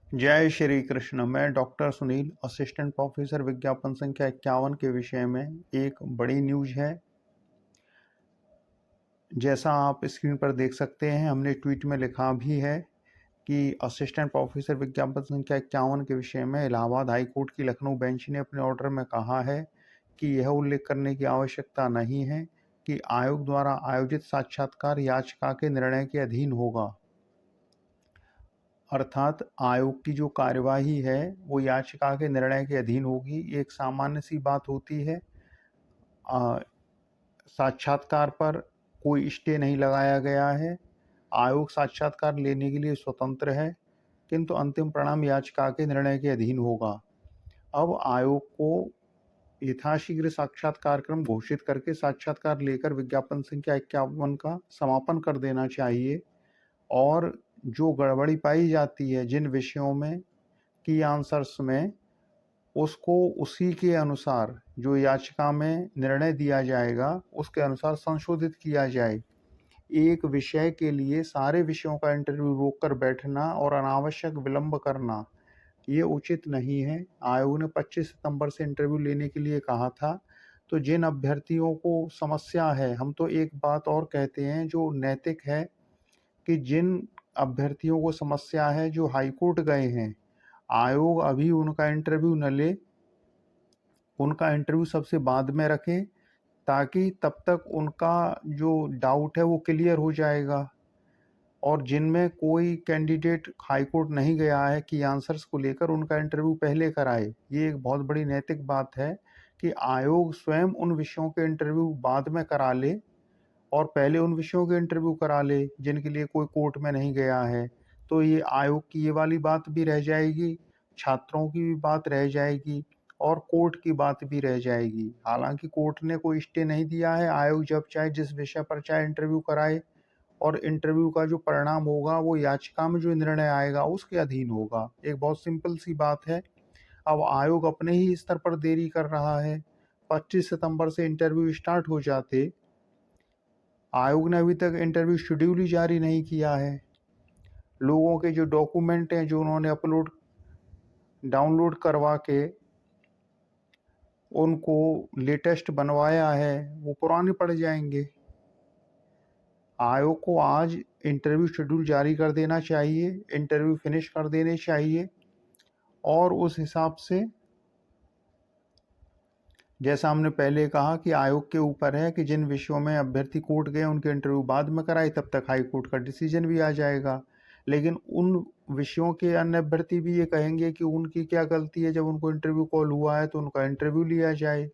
जय श्री कृष्ण। मैं doctor Sunil, assistant professor, विज्ञापन संख्या 51 के विषय में एक बड़ी न्यूज है। जैसा आप स्क्रीन पर देख सकते हैं, हमने ट्वीट में लिखा भी है कि असिस्टेंट प्रोफेसर विज्ञापन संख्या 51 के विषय में इलाहाबाद हाई कोर्ट की लखनऊ बेंच ने अपने ऑर्डर में कहा है कि यह उल्लेख करने की आवश्यकता नहीं है कि आयोग द्वारा आयोजित साक्षात्कार याचिका के निर्णय के अधीन होगा। अर्थात आयोग की जो कार्यवाही है वो याचिका के निर्णय के अधीन होगी। एक सामान्य सी बात होती है। साक्षात्कार पर कोई स्टे नहीं लगाया गया है। आयोग साक्षात्कार लेने के लिए स्वतंत्र है, किंतु अंतिम परिणाम याचिका के निर्णय के अधीन होगा। अब आयोग को यथाशीघ्र साक्षात्कार क्रम घोषित करके साक्षात्कार लेकर विज्ञापन संख्या 51 का समापन कर देना चाहिए। और जो गड़बड़ी पाई जाती है जिन विषयों में की आंसर्स में, उसको उसी के अनुसार जो याचिका में निर्णय दिया जाएगा उसके अनुसार संशोधित किया जाए। एक विषय के लिए सारे विषयों का इंटरव्यू रोककर बैठना और अनावश्यक विलंब करना ये उचित नहीं है। आयोग ने 25 सितंबर से इंटरव्यू लेने के लिए कहा था। तो जिन अभ्यर्थियों को समस्या है, हम तो एक बात और कहते हैं जो नैतिक है, कि जिन अभ्यर्थियों को समस्या है जो हाईकोर्ट गए हैं, आयोग अभी उनका इंटरव्यू न ले, उनका इंटरव्यू सबसे बाद में रखे, ताकि तब तक उनका जो डाउट है वो क्लियर हो जाएगा। और जिनमें कोई कैंडिडेट हाईकोर्ट नहीं गया है कि आंसर्स को लेकर, उनका इंटरव्यू पहले कराए। ये एक बहुत बड़ी नैतिक बात है कि आयोग स्वयं उन विषयों के इंटरव्यू बाद में करा ले और पहले उन विषयों के इंटरव्यू करा ले जिनके लिए कोई कोर्ट में नहीं गया है। तो ये आयोग की ये वाली बात भी रह जाएगी, छात्रों की भी बात रह जाएगी और कोर्ट की बात भी रह जाएगी। हालांकि कोर्ट ने कोई स्टे नहीं दिया है, आयोग जब चाहे जिस विषय पर चाहे इंटरव्यू कराए और इंटरव्यू का जो परिणाम होगा वो याचिका में जो निर्णय आएगा उसके अधीन होगा। एक बहुत सिंपल सी बात है। अब आयोग अपने ही स्तर पर देरी कर रहा है। 25 सितंबर से इंटरव्यू स्टार्ट हो जाते, आयोग ने अभी तक इंटरव्यू शेड्यूल ही जारी नहीं किया है। लोगों के जो डॉक्यूमेंट हैं जो उन्होंने डाउनलोड करवा के उनको लेटेस्ट बनवाया है, वो पुराने पड़ जाएंगे। आयोग को आज इंटरव्यू शेड्यूल जारी कर देना चाहिए, इंटरव्यू फिनिश कर देने चाहिए और उस हिसाब से, जैसा हमने पहले कहा, कि आयोग के ऊपर है कि जिन विषयों में अभ्यर्थी कोर्ट गए उनके इंटरव्यू बाद में कराए, तब तक हाई कोर्ट का डिसीजन भी आ जाएगा। लेकिन उन विषयों के अन्य अभ्यर्थी भी ये कहेंगे कि उनकी क्या गलती है, जब उनको इंटरव्यू कॉल हुआ है तो उनका इंटरव्यू लिया जाए।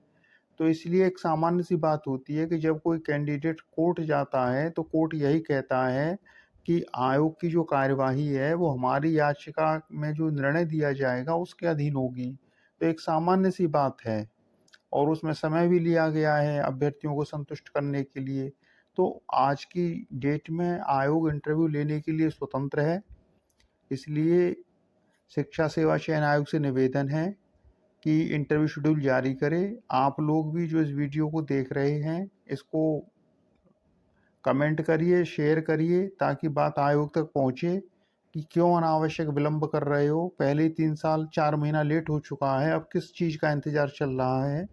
तो इसलिए एक सामान्य सी बात होती है कि जब कोई कैंडिडेट कोर्ट जाता है तो कोर्ट यही कहता है कि आयोग की जो कार्यवाही है वो हमारी याचिका में जो निर्णय दिया जाएगा उसके अधीन होगी। तो एक सामान्य सी बात है और उसमें समय भी लिया गया है अभ्यर्थियों को संतुष्ट करने के लिए। तो आज की डेट में आयोग इंटरव्यू लेने के लिए स्वतंत्र है। इसलिए शिक्षा सेवा चयन आयोग से निवेदन है कि इंटरव्यू शेड्यूल जारी करे। आप लोग भी जो इस वीडियो को देख रहे हैं, इसको कमेंट करिए, शेयर करिए, ताकि बात आयोग तक पहुंचे कि क्यों अनावश्यक विलंब कर रहे हो। पहले 3 साल 4 महीना लेट हो चुका है, अब किस चीज़ का इंतज़ार चल रहा है।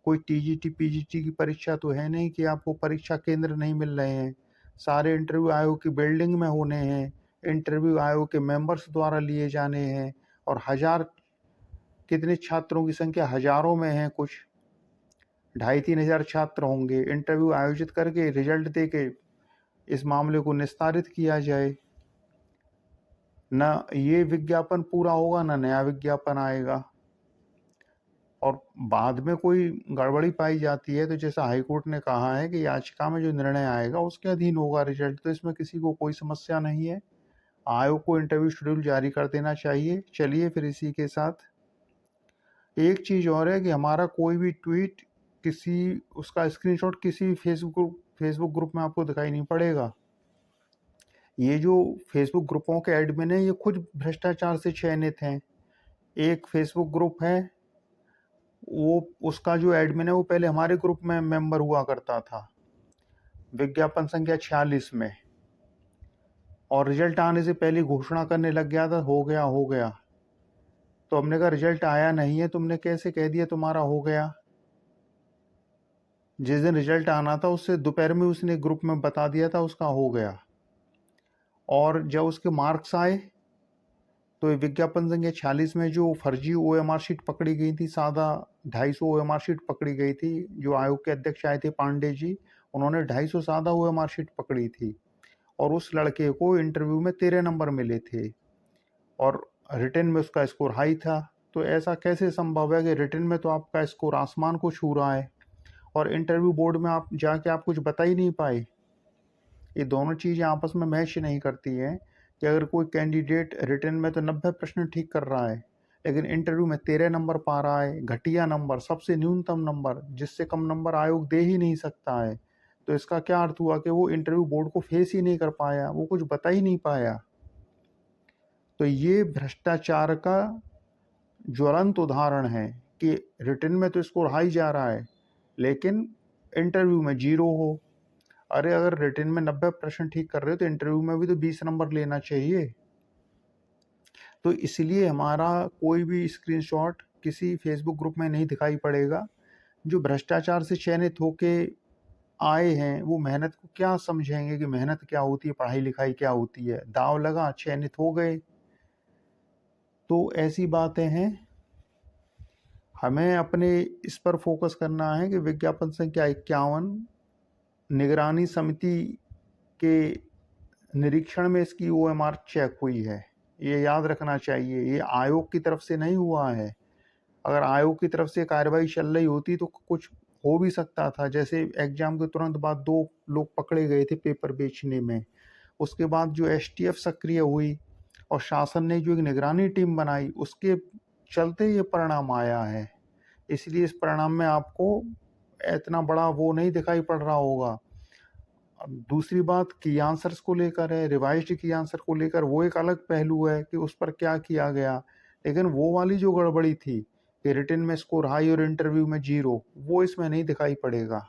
कोई टीजीटी पीजीटी की परीक्षा तो है नहीं कि आपको परीक्षा केंद्र नहीं मिल रहे हैं। सारे इंटरव्यू आयोग की बिल्डिंग में होने हैं, इंटरव्यू आयोग के मेंबर्स द्वारा लिए जाने हैं और हजार, कितने छात्रों की संख्या हजारों में है, कुछ 2,500-3,000 छात्र होंगे। इंटरव्यू आयोजित करके रिजल्ट दे के इस मामले को निस्तारित किया जाए। न ये विज्ञापन पूरा होगा, न नया विज्ञापन आएगा। और बाद में कोई गड़बड़ी पाई जाती है तो जैसा हाईकोर्ट ने कहा है कि याचिका में जो निर्णय आएगा उसके अधीन होगा रिजल्ट। तो इसमें किसी को कोई समस्या नहीं है। आयोग को इंटरव्यू शेड्यूल जारी कर देना चाहिए। चलिए फिर इसी के साथ एक चीज़ और है कि हमारा कोई भी ट्वीट, किसी उसका स्क्रीनशॉट किसी भी फेसबुक ग्रुप में आपको दिखाई नहीं पड़ेगा। ये जो फेसबुक ग्रुपों के एडमिन है ये खुद भ्रष्टाचार से चयनित हैं। एक फेसबुक ग्रुप है, वो उसका जो एडमिन है वो पहले हमारे ग्रुप में मेंबर हुआ करता था, विज्ञापन संख्या 46 में, और रिजल्ट आने से पहले घोषणा करने लग गया था, हो गया। तो हमने कहा रिजल्ट आया नहीं है, तुमने कैसे कह दिया तुम्हारा हो गया? जिस दिन रिजल्ट आना था उससे दोपहर में उसने ग्रुप में बता दिया था उसका हो गया। और जब उसके मार्क्स आए तो विज्ञापन संख्या 46 में जो फर्जी ओएमआर शीट पकड़ी गई थी, सादा 250 ओएमआर शीट पकड़ी गई थी, जो आयोग के अध्यक्ष आए थे पांडे जी, उन्होंने 250 सादा ओएमआर शीट पकड़ी थी और उस लड़के को इंटरव्यू में 13 नंबर मिले थे और रिटन में उसका स्कोर हाई था। तो ऐसा कैसे संभव है कि रिटन में तो आपका स्कोर आसमान को छू रहा है और इंटरव्यू बोर्ड में आप जाके आप कुछ बता ही नहीं पाए? ये दोनों चीज़ें आपस में मैच नहीं करती हैं कि अगर कोई कैंडिडेट रिटन में तो 90 प्रश्न ठीक कर रहा है लेकिन इंटरव्यू में 13 नंबर पा रहा है, घटिया नंबर, सबसे न्यूनतम नंबर, जिससे कम नंबर आयोग दे ही नहीं सकता है, तो इसका क्या अर्थ हुआ कि वो इंटरव्यू बोर्ड को फेस ही नहीं कर पाया, वो कुछ बता ही नहीं पाया। तो ये भ्रष्टाचार का ज्वलंत उदाहरण है कि रिटन में तो स्कोर हाई जा रहा है लेकिन इंटरव्यू में 0 हो। अरे अगर रिटन में 90 प्रश्न ठीक कर रहे हो तो इंटरव्यू में भी तो 20 नंबर लेना चाहिए। तो इसलिए हमारा कोई भी स्क्रीनशॉट किसी फेसबुक ग्रुप में नहीं दिखाई पड़ेगा। जो भ्रष्टाचार से चयनित होके आए हैं वो मेहनत को क्या समझेंगे कि मेहनत क्या होती है, पढ़ाई लिखाई क्या होती है। दाव लगा, चयनित हो गए। तो ऐसी बातें हैं। हमें अपने इस पर फोकस करना है कि विज्ञापन संख्या 51 निगरानी समिति के निरीक्षण में इसकी ओएमआर चेक हुई है, ये याद रखना चाहिए। ये आयोग की तरफ से नहीं हुआ है। अगर आयोग की तरफ से कार्रवाई चल रही होती तो कुछ हो भी सकता था। जैसे एग्जाम के तुरंत बाद 2 लोग पकड़े गए थे पेपर बेचने में, उसके बाद जो एसटीएफ सक्रिय हुई और शासन ने जो एक निगरानी टीम बनाई, उसके चलते ये परिणाम आया है। इसलिए इस परिणाम में आपको इतना बड़ा वो नहीं दिखाई पड़ रहा होगा। अब दूसरी बात की आंसर्स को लेकर है, रिवाइज्ड की आंसर को लेकर, वो एक अलग पहलू है कि उस पर क्या किया गया। लेकिन वो वाली जो गड़बड़ी थी कि रिटन में स्कोर हाई और इंटरव्यू में 0, वो इसमें नहीं दिखाई पड़ेगा।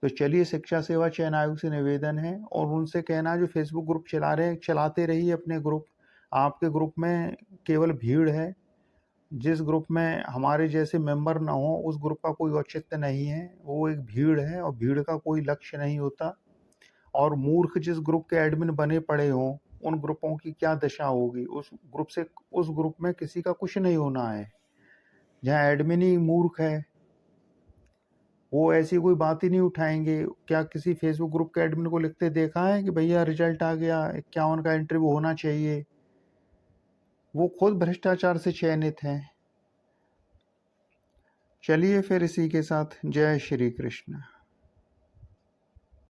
तो चलिए, शिक्षा सेवा चयन आयोग से निवेदन है और उनसे कहना है जो फेसबुक ग्रुप चला रहे हैं चलाते रहिए अपने ग्रुप। आपके ग्रुप में केवल भीड़ है। जिस ग्रुप में हमारे जैसे मेंबर ना हो उस ग्रुप का कोई औचित्य नहीं है। वो एक भीड़ है और भीड़ का कोई लक्ष्य नहीं होता। और मूर्ख जिस ग्रुप के एडमिन बने पड़े हों, उन ग्रुपों की क्या दशा होगी। उस ग्रुप में किसी का कुछ नहीं होना है। जहाँ एडमिन ही मूर्ख है, वो ऐसी कोई बात ही नहीं उठाएंगे। क्या किसी फेसबुक ग्रुप के एडमिन को लिखते देखा है कि भैया रिजल्ट आ गया, 51 का इंटरव्यू होना चाहिए? वो खुद भ्रष्टाचार से चयनित हैं। चलिए फिर इसी के साथ जय श्री कृष्ण।